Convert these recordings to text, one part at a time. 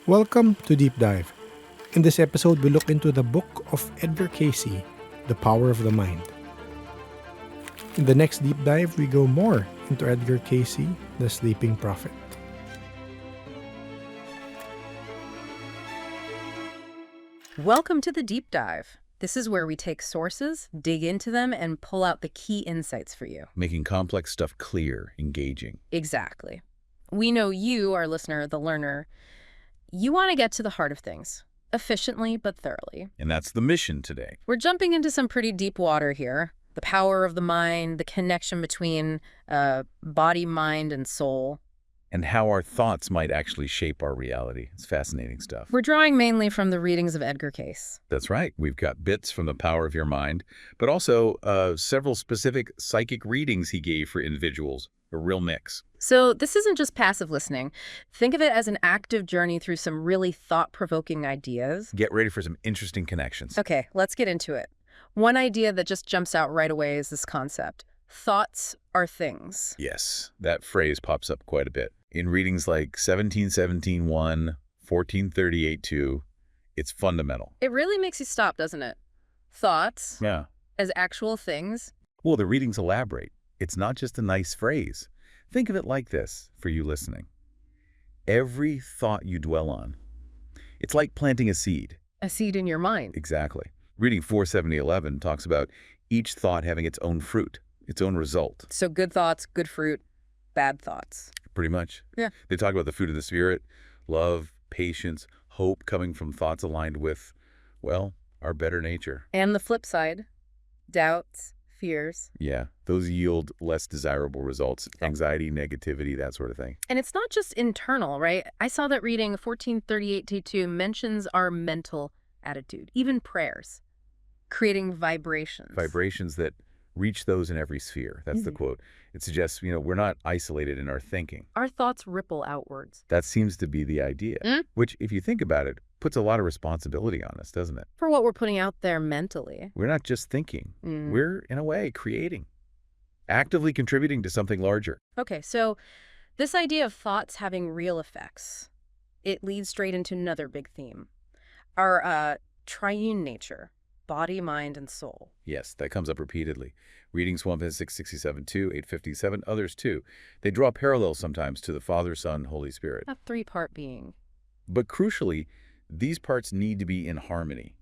Welcome to Deep Dive. In this episode, we look into the book of Edgar Cayce, The Power of the Mind. In the next deep dive, we go more into Edgar Cayce, the Sleeping Prophet. Welcome to the Deep Dive. This is where we take sources, dig into them, and pull out the key insights for you. Making complex stuff clear, engaging. Exactly. We know you, our listener, the learner, you want to get to the heart of things, efficiently but thoroughly. And that's the mission today. We're jumping into some pretty deep water here. The power of the mind, the connection between body, mind, and soul. And how our thoughts might actually shape our reality. It's fascinating stuff. We're drawing mainly from the readings of Edgar Cayce. That's right. We've got bits from The Power of Your Mind, but also several specific psychic readings he gave for individuals. A real mix. So this isn't just passive listening. Think of it as an active journey through some really thought-provoking ideas. Get ready for some interesting connections. Okay, let's get into it. One idea that just jumps out right away is this concept. Thoughts are things. Yes, that phrase pops up quite a bit. In readings like 1717-1, 1438-2, it's fundamental. It really makes you stop, doesn't it? Thoughts Yeah. as actual things. Well, the readings elaborate. It's not just a nice phrase. Think of it like this, for you listening. Every thought you dwell on, it's like planting a seed. A seed in your mind. Exactly. Reading 470:11 talks about each thought having its own fruit, its own result. So good thoughts, good fruit, bad thoughts. Pretty much. Yeah. They talk about the fruit of the Spirit, love, patience, hope coming from thoughts aligned with, well, our better nature. And the flip side, doubts, fears. Yeah, those yield less desirable results. Anxiety, negativity, that sort of thing. And it's not just internal, right? I saw that reading 1438-2 mentions our mental attitude, even prayers, creating vibrations. Vibrations that reach those in every sphere. That's the quote. It suggests, we're not isolated in our thinking. Our thoughts ripple outwards. That seems to be the idea, which, if you think about it, puts a lot of responsibility on us, doesn't it? For what we're putting out there mentally. We're not just thinking. We're, in a way, creating, actively contributing to something larger. Okay, so this idea of thoughts having real effects, it leads straight into another big theme. Our triune nature, body, mind, and soul. Yes, that comes up repeatedly. Readings 156-67-2, 857, others too. They draw parallels sometimes to the Father, Son, Holy Spirit. A three-part being. But crucially, these parts need to be in harmony.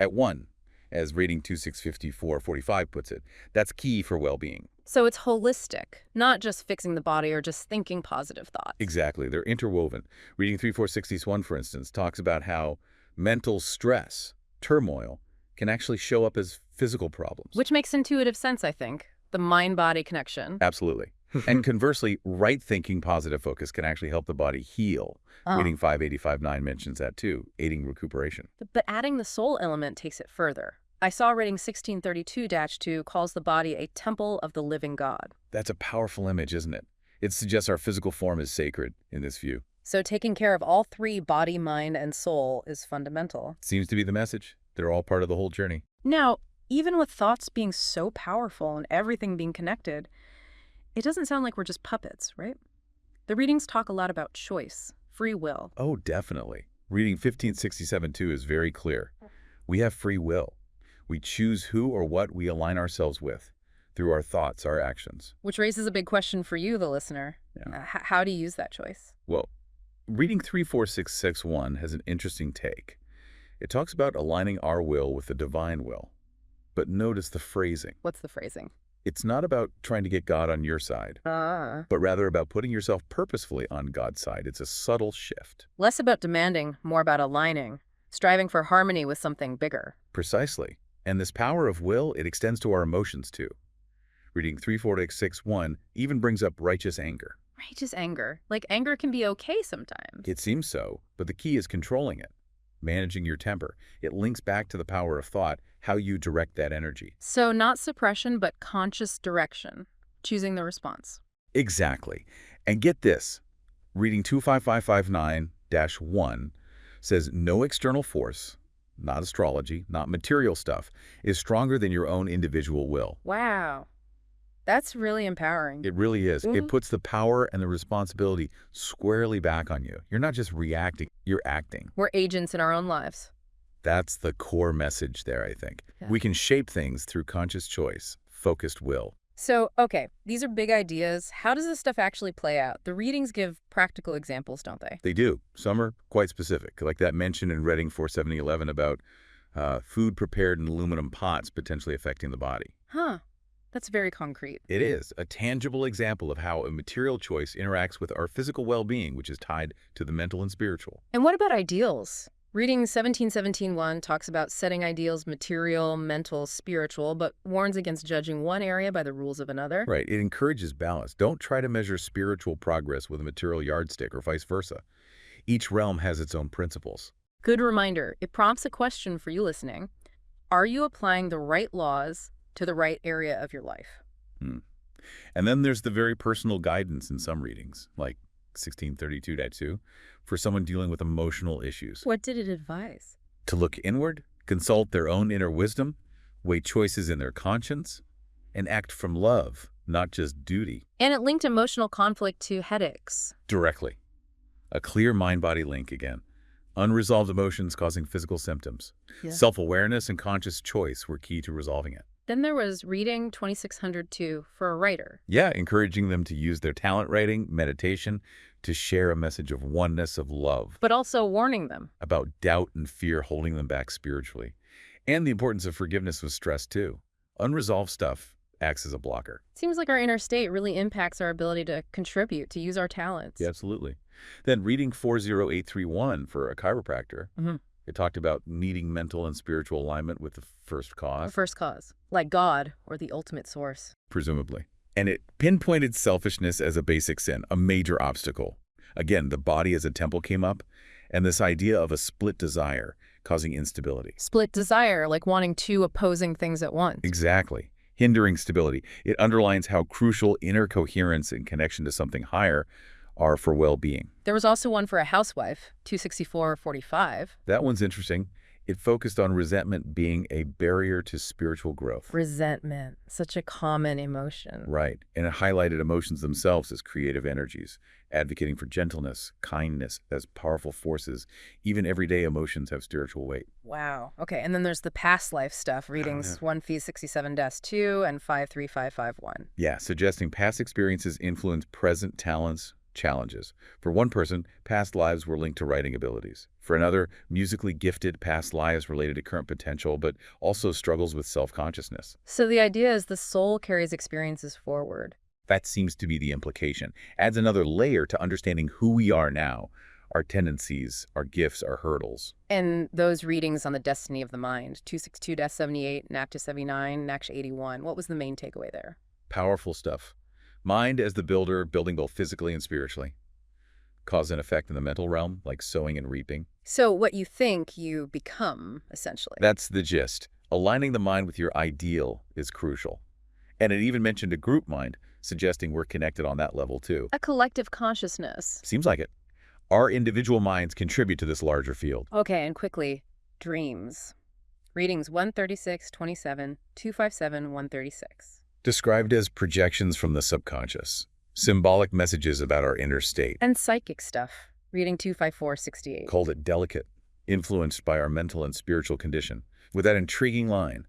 At one, as Reading 2654-45 puts it, that's key for well-being. So it's holistic, not just fixing the body or just thinking positive thoughts. Exactly. They're interwoven. Reading 3461, for instance, talks about how mental stress, turmoil, can actually show up as physical problems. Which makes intuitive sense, I think. The mind-body connection. Absolutely. And conversely, right-thinking positive focus can actually help the body heal. Reading 585-9 mentions that too, aiding recuperation. But adding the soul element takes it further. I saw reading 1632-2 calls the body a temple of the living God. That's a powerful image, isn't it? It suggests our physical form is sacred in this view. So taking care of all three, body, mind, and soul, is fundamental. Seems to be the message. They're all part of the whole journey. Now, even with thoughts being so powerful and everything being connected, it doesn't sound like we're just puppets, right? The readings talk a lot about choice, free will. Oh, definitely. Reading 1567-2 is very clear. We have free will. We choose who or what we align ourselves with through our thoughts, our actions. Which raises a big question for you, the listener. Yeah. How do you use that choice? Well, reading 34661 has an interesting take. It talks about aligning our will with the divine will. But notice the phrasing. What's the phrasing? It's not about trying to get God on your side, but rather about putting yourself purposefully on God's side. It's a subtle shift. Less about demanding, more about aligning, striving for harmony with something bigger. Precisely. And this power of will, it extends to our emotions too. Reading 34661 even brings up righteous anger. Righteous anger. Like anger can be okay sometimes. It seems so, but the key is controlling it. Managing your temper. It links back to the power of thought, how you direct that energy. So not suppression, but conscious direction, choosing the response. Exactly. And get this, reading 25559-1 says no external force, not astrology, not material stuff, is stronger than your own individual will. Wow. That's really empowering. It really is. Mhm. It puts the power and the responsibility squarely back on you. You're not just reacting, you're acting. We're agents in our own lives. That's the core message there, I think. Yeah. We can shape things through conscious choice, focused will. So, okay, these are big ideas. How does this stuff actually play out? The readings give practical examples, don't they? They do. Some are quite specific, like that mention in Reading 47011 about food prepared in aluminum pots potentially affecting the body. Huh. That's very concrete. It is a tangible example of how a material choice interacts with our physical well-being, which is tied to the mental and spiritual. And what about ideals? Reading 1717.1 talks about setting ideals material, mental, spiritual, but warns against judging one area by the rules of another. Right. It encourages balance. Don't try to measure spiritual progress with a material yardstick or vice versa. Each realm has its own principles. Good reminder. It prompts a question for you listening. Are you applying the right laws to the right area of your life? And then there's the very personal guidance in some readings, like 1632-2, for someone dealing with emotional issues. What did it advise? To look inward, consult their own inner wisdom, weigh choices in their conscience, and act from love, not just duty. And it linked emotional conflict to headaches. Directly. A clear mind-body link again. Unresolved emotions causing physical symptoms. Yeah. Self-awareness and conscious choice were key to resolving it. Then there was reading 2602 for a writer. Yeah, encouraging them to use their talent writing, meditation, to share a message of oneness, of love, But also warning them. about doubt and fear holding them back spiritually. And the importance of forgiveness with stress, too. Unresolved stuff acts as a blocker. Seems like our inner state really impacts our ability to contribute, to use our talents. Yeah, absolutely. Then reading 40831 for a chiropractor, Mhm. it talked about needing mental and spiritual alignment with the first The cause, first cause, like God or the ultimate source. presumably. And it pinpointed selfishness as a basic sin, a major obstacle. Again, the body as a temple came up, and this idea of a split desire causing instability. Split desire, like wanting two opposing things at once. Exactly. Hindering stability. It underlines how crucial inner coherence and connection to something higher are for well-being. There was also one for a housewife, 26445. That one's interesting. It focused on resentment being a barrier to spiritual growth. Resentment, such a common emotion. Right. And it highlighted emotions themselves as creative energies, advocating for gentleness, kindness as powerful forces. Even everyday emotions have spiritual weight. Wow. Okay, and then there's the past life stuff, readings 1P67-2 and 53551. Yeah, suggesting past experiences influence present talents, challenges. For one person, past lives were linked to writing abilities. For another, musically gifted past lives related to current potential, but also struggles with self-consciousness. So the idea is the soul carries experiences forward. That seems to be the implication. Adds another layer to understanding who we are now, our tendencies, our gifts, our hurdles. And those readings on the destiny of the mind, 262-78, NACTA-79, NACTA-81, what was the main takeaway there? Powerful stuff. Mind as the builder, building both physically and spiritually. Cause and effect in the mental realm, like sowing and reaping. So what you think, you become, essentially. That's the gist. Aligning the mind with your ideal is crucial. And it even mentioned a group mind, suggesting we're connected on that level too. A collective consciousness. Seems like it. Our individual minds contribute to this larger field. Okay, and quickly, dreams. Readings 136-27, 257-136. Described as projections from the subconscious, symbolic messages about our inner state. And psychic stuff. Reading 254-68. Called it delicate, influenced by our mental and spiritual condition. With that intriguing line,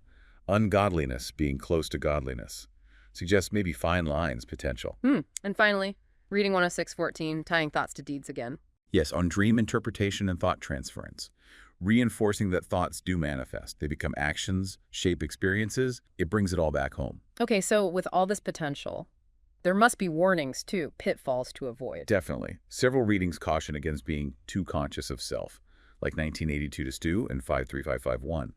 ungodliness being close to godliness, suggests maybe fine lines potential. And finally, reading 106-14, tying thoughts to deeds again. Yes, on dream interpretation and thought transference, reinforcing that thoughts do manifest. They become actions, shape experiences. It brings it all back home. Okay, so with all this potential, there must be warnings too, pitfalls to avoid. Definitely. Several readings caution against being too conscious of self, like 1982 to Stu and 53551.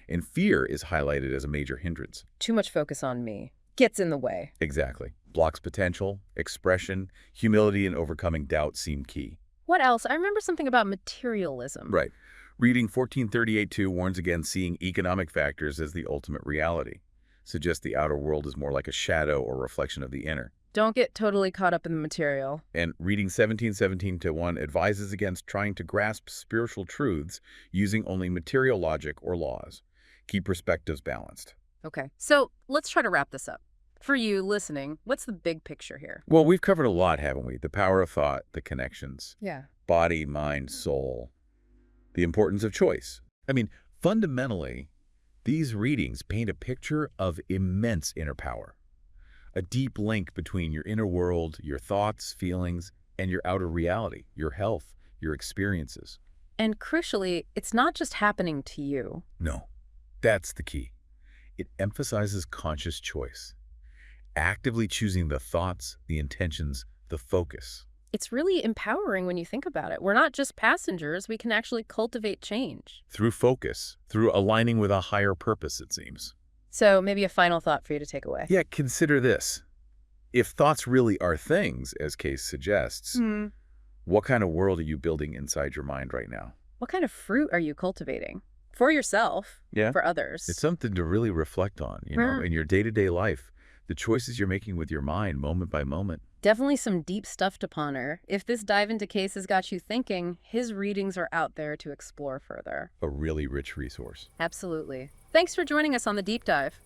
And fear is highlighted as a major hindrance. Too much focus on me. Gets in the way. Exactly. Blocks potential, expression, humility, and overcoming doubt seem key. What else? I remember something about materialism. Right. Reading 1438-2 warns against seeing economic factors as the ultimate reality. Suggests the outer world is more like a shadow or reflection of the inner. Don't get totally caught up in the material. And reading 1717-1 advises against trying to grasp spiritual truths using only material logic or laws. Keep perspectives balanced. Okay, so let's try to wrap this up. For you listening, what's the big picture here? Well, we've covered a lot, haven't we? The power of thought, the connections, Yeah. body, mind, soul, the importance of choice. I mean, fundamentally, these readings paint a picture of immense inner power, a deep link between your inner world, your thoughts, feelings, and your outer reality, your health, your experiences. And crucially, it's not just happening to you. No, that's the key. It emphasizes conscious choice, actively choosing the thoughts, the intentions, the focus. It's really empowering when you think about it. We're not just passengers, we can actually cultivate change. Through focus, through aligning with a higher purpose, it seems. So maybe a final thought for you to take away. Yeah, consider this. If thoughts really are things, as Cayce suggests, what kind of world are you building inside your mind right now? What kind of fruit are you cultivating? For yourself, Yeah. for others. It's something to really reflect on, in your day-to-day life, the choices you're making with your mind moment by moment. Definitely some deep stuff to ponder. If this dive into Cayce has got you thinking, his readings are out there to explore further. A really rich resource. Absolutely. Thanks for joining us on the deep dive.